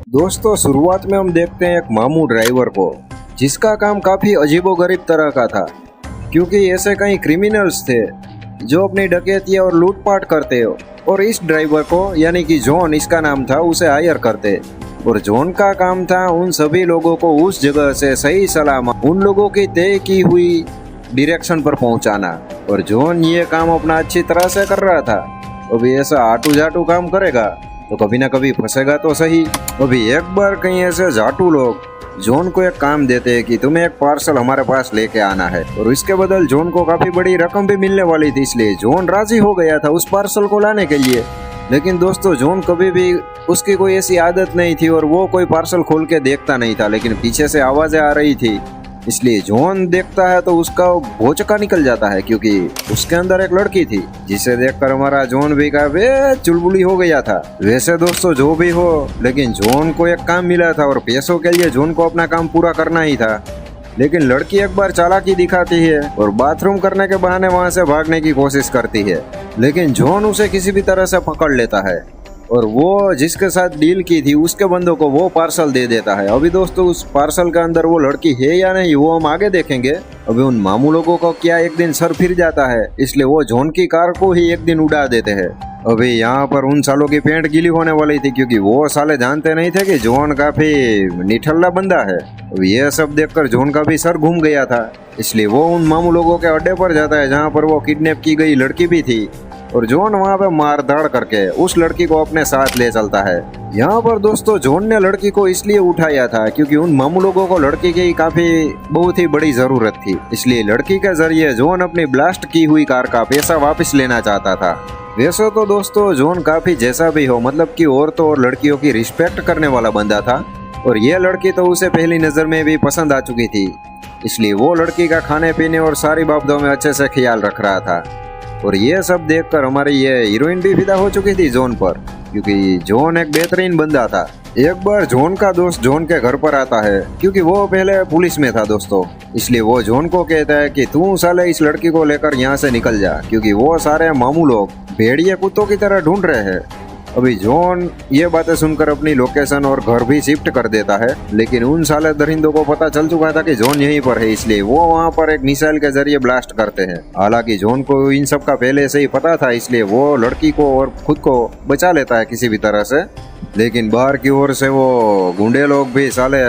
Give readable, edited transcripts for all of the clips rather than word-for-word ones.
दोस्तों शुरुआत में हम देखते हैं एक मामू ड्राइवर को, जिसका काम काफी अजीबोगरीब तरह का था, क्योंकि ऐसे कई क्रिमिनल्स थे जो अपनी डकैती और लूटपाट करते हो और इस ड्राइवर को यानी कि जॉन इसका नाम था उसे हायर करते। और जॉन का काम था उन सभी लोगों को उस जगह से सही सलामत उन लोगों की तय की हुई डायरेक्शन पर पहुंचाना। और जॉन ये काम अपना अच्छी तरह से कर रहा था। अभी ऐसा आटू जाटू काम करेगा तो कभी ना कभी फंसेगा तो सही। अभी एक बार कहीं ऐसे जाटू लोग जॉन को एक काम देते हैं कि तुम्हें एक पार्सल हमारे पास लेके आना है, और इसके बदल जॉन को काफी बड़ी रकम भी मिलने वाली थी, इसलिए जॉन राजी हो गया था उस पार्सल को लाने के लिए। लेकिन दोस्तों जॉन कभी भी उसकी कोई ऐसी आदत नहीं थी और वो कोई पार्सल खोल के देखता नहीं था, लेकिन पीछे से आवाजें आ रही थी, इसलिए जॉन देखता है तो उसका भौचका निकल जाता है, क्योंकि उसके अंदर एक लड़की थी जिसे देखकर हमारा जॉन भी काफी चुलबुली हो गया था। वैसे दोस्तों जो भी हो, लेकिन जॉन को एक काम मिला था और पैसों के लिए जॉन को अपना काम पूरा करना ही था। लेकिन लड़की एक बार चालाकी दिखाती है और बाथरूम करने के बहाने वहां से भागने की कोशिश करती है, लेकिन जॉन उसे किसी भी तरह से पकड़ लेता है और वो जिसके साथ डील की थी उसके बंदों को वो पार्सल दे देता है। अभी दोस्तों उस पार्सल के अंदर वो लड़की है या नहीं वो हम आगे देखेंगे। अभी उन मामू लोगों को क्या एक दिन सर फिर जाता है, इसलिए वो जॉन की कार को ही एक दिन उड़ा देते हैं। अभी यहाँ पर उन सालों की पेंट गीली होने वाली थी, क्योंकि वो साले जानते नहीं थे कि जॉन काफी निठल्ला बंदा है। अभी ये सब देखकर जॉन का भी सर घूम गया था, इसलिए वो उन मामू लोगों के अड्डे पर जाता है जहाँ पर वो किडनैप की गई लड़की भी थी, और जॉन वहाँ पे मार धाड़ करके उस लड़की को अपने साथ ले चलता है। यहाँ पर दोस्तों जॉन ने लड़की को इसलिए उठाया था क्योंकि उन मामू लोगों को लड़की की काफी बहुत ही बड़ी जरूरत थी, इसलिए लड़की के जरिए जॉन अपनी ब्लास्ट की हुई कार का पैसा वापस लेना चाहता था। वैसे तो दोस्तों जॉन काफी जैसा भी हो, मतलब कि औरतों और लड़कियों की रिस्पेक्ट करने वाला बंदा था, और ये लड़की तो उसे पहली नजर में भी पसंद आ चुकी थी, इसलिए वो लड़की का खाने पीने और सारी बाबतों में अच्छे से ख्याल रख रहा था। और ये सब देखकर हमारी ये हीरोइन भी फिदा हो चुकी थी जॉन पर, क्योंकि जॉन एक बेहतरीन बंदा था। एक बार जॉन का दोस्त जॉन के घर पर आता है, क्योंकि वो पहले पुलिस में था दोस्तों, इसलिए वो जॉन को कहता है कि तू साले इस लड़की को लेकर यहाँ से निकल जा, क्योंकि वो सारे मामू लोग भेड़िए कुत्तों की तरह ढूंढ रहे हैं। अभी जॉन ये बातें सुनकर अपनी लोकेशन और घर भी शिफ्ट कर देता है, लेकिन उन साले दरिंदों को पता चल चुका था कि जॉन यहीं पर है, इसलिए वो वहाँ पर एक मिसाइल के जरिए ब्लास्ट करते हैं। हालांकि जॉन को इन सब का पहले से ही पता था, इसलिए वो लड़की को और खुद को बचा लेता है किसी भी तरह से। लेकिन बाहर की ओर से वो गुंडे लोग भी साले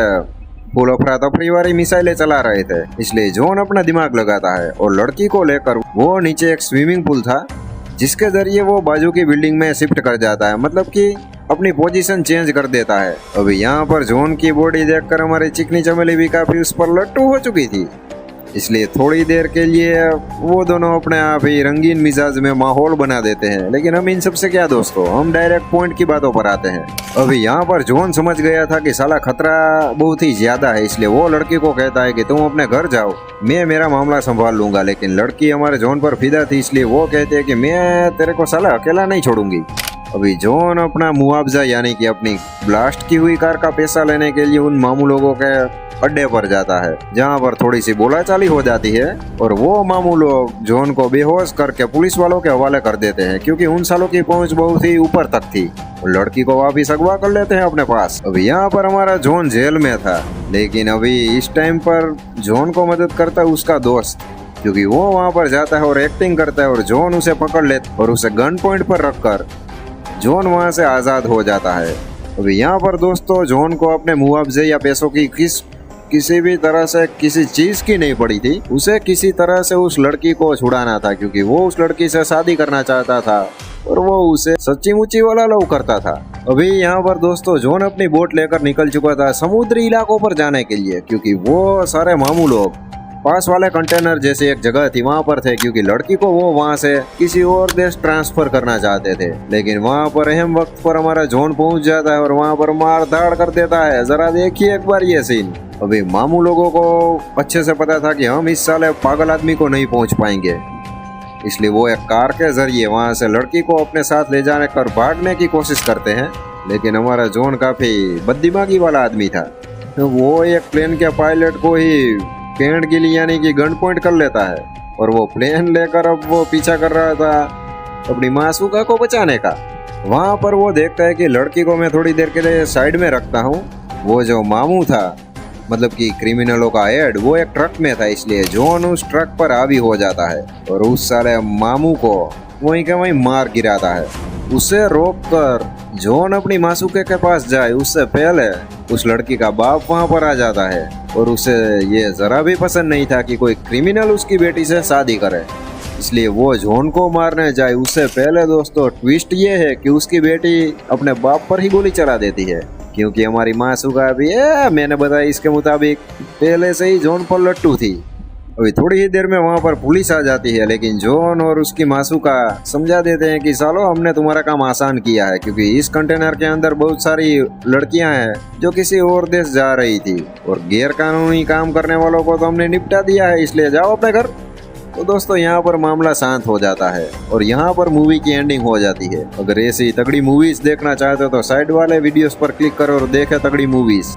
फुल अफरा तफरी वाली मिसाइलें चला रहे थे, इसलिए जॉन अपना दिमाग लगाता है और लड़की को लेकर वो नीचे एक स्विमिंग पूल था जिसके जरिए वो बाजू की बिल्डिंग में शिफ्ट कर जाता है, मतलब कि अपनी पोजीशन चेंज कर देता है। अभी यहाँ पर जॉन की बॉडी देखकर हमारी चिकनी चमेली भी काफी उस पर लट्टू हो चुकी थी, इसलिए थोड़ी देर के लिए वो दोनों अपने आप ही रंगीन मिजाज में माहौल बना देते हैं। लेकिन हम इन सबसे क्या दोस्तों, हम डायरेक्ट पॉइंट की बातों पर आते हैं। अभी यहाँ पर जॉन समझ गया था कि साला खतरा बहुत ही ज्यादा है, इसलिए वो लड़की को कहता है कि तुम अपने घर जाओ, मैं मेरा मामला संभाल लूंगा। लेकिन लड़की हमारे जॉन पर फिदा थी, इसलिए वो कहते हैं कि मैं तेरे को साला अकेला नहीं छोड़ूंगी। अभी जॉन अपना मुआवजा यानी कि अपनी ब्लास्ट की हुई कार का पैसा लेने के लिए उन मामू लोगों के अड्डे पर जाता है, जहां पर थोड़ी सी बोलाचाली हो जाती है और वो मामू लोग जॉन को बेहोश करके पुलिस वालों के हवाले कर देते हैं, क्योंकि उन सालों की पहुंच बहुत ही ऊपर तक थी। लड़की को वापिस अगवा कर लेते हैं अपने पास। अभी यहाँ पर हमारा जॉन जेल में था, लेकिन अभी इस टाइम पर जॉन को मदद करता है उसका दोस्त, क्योंकि वो वहाँ पर जाता है और एक्टिंग करता है और जॉन उसे पकड़ लेता और उसे गन पॉइंट पर रखकर जॉन वहाँ से आजाद हो जाता है। अभी यहाँ पर दोस्तों जॉन को अपने मुआवजे या पैसों की किसी भी तरह से किसी चीज की नहीं पड़ी थी, उसे किसी तरह से उस लड़की को छुड़ाना था, क्योंकि वो उस लड़की से शादी करना चाहता था और वो उसे सच्ची मुच्ची वाला लव करता था। अभी यहाँ पर दोस्तों जॉन अपनी बोट लेकर निकल चुका था समुद्री इलाकों पर जाने के लिए, क्योंकि वो सारे मामू लोग पास वाले कंटेनर जैसे एक जगह थी वहाँ पर थे, क्योंकि लड़की को वो वहाँ से किसी और देश ट्रांसफर करना चाहते थे। लेकिन वहाँ पर अहम वक्त पर हमारा जॉन पहुँच जाता है और वहाँ पर मार धाड़ कर देता है। जरा देखिए एक बार ये सीन। अभी मामू लोगों को अच्छे से पता था कि हम इस साले पागल आदमी को नहीं पहुँच पाएंगे, इसलिए वो एक कार के जरिए वहाँ से लड़की को अपने साथ ले जाने कर भागने की कोशिश करते हैं। लेकिन हमारा जॉन काफी बददिमागी वाला आदमी था, तो वो एक प्लेन के पायलट को ही पेंट के लिए यानी कि गन पॉइंट कर लेता है और वो प्लेन लेकर अब वो पीछा कर रहा था अपनी मासूका को बचाने का। वहाँ पर वो देखता है कि लड़की को मैं थोड़ी देर के लिए साइड में रखता हूँ। वो जो मामू था, मतलब कि क्रिमिनलों का हेड, वो एक ट्रक में था, इसलिए जॉन उस ट्रक पर हावी हो जाता है और उस साले मामू को वहीं के वहीं मार गिराता है। उसे रोककर जॉन अपनी मासूके के पास जाए उससे पहले उस लड़की का बाप वहां पर आ जाता है और उसे ये जरा भी पसंद नहीं था कि कोई क्रिमिनल उसकी बेटी से शादी करे, इसलिए वो जॉन को मारने जाए उससे पहले दोस्तों ट्विस्ट ये है कि उसकी बेटी अपने बाप पर ही गोली चला देती है, क्योंकि हमारी मासूका भी मैंने बताया इसके मुताबिक पहले से ही जॉन पर लट्टू थी। अभी थोड़ी ही देर में वहाँ पर पुलिस आ जाती है, लेकिन जॉन और उसकी मासूका समझा देते हैं कि सालो हमने तुम्हारा काम आसान किया है, क्योंकि इस कंटेनर के अंदर बहुत सारी लड़कियां हैं जो किसी और देश जा रही थी और गैर कानूनी काम करने वालों को तो हमने निपटा दिया है, इसलिए जाओ अपने घर। तो दोस्तों यहाँ पर मामला शांत हो जाता है और यहाँ पर मूवी की एंडिंग हो जाती है। अगर ऐसी तगड़ी मूवीज देखना चाहते हो तो साइड वाले वीडियोस पर क्लिक करो और देखें तगड़ी मूवीज।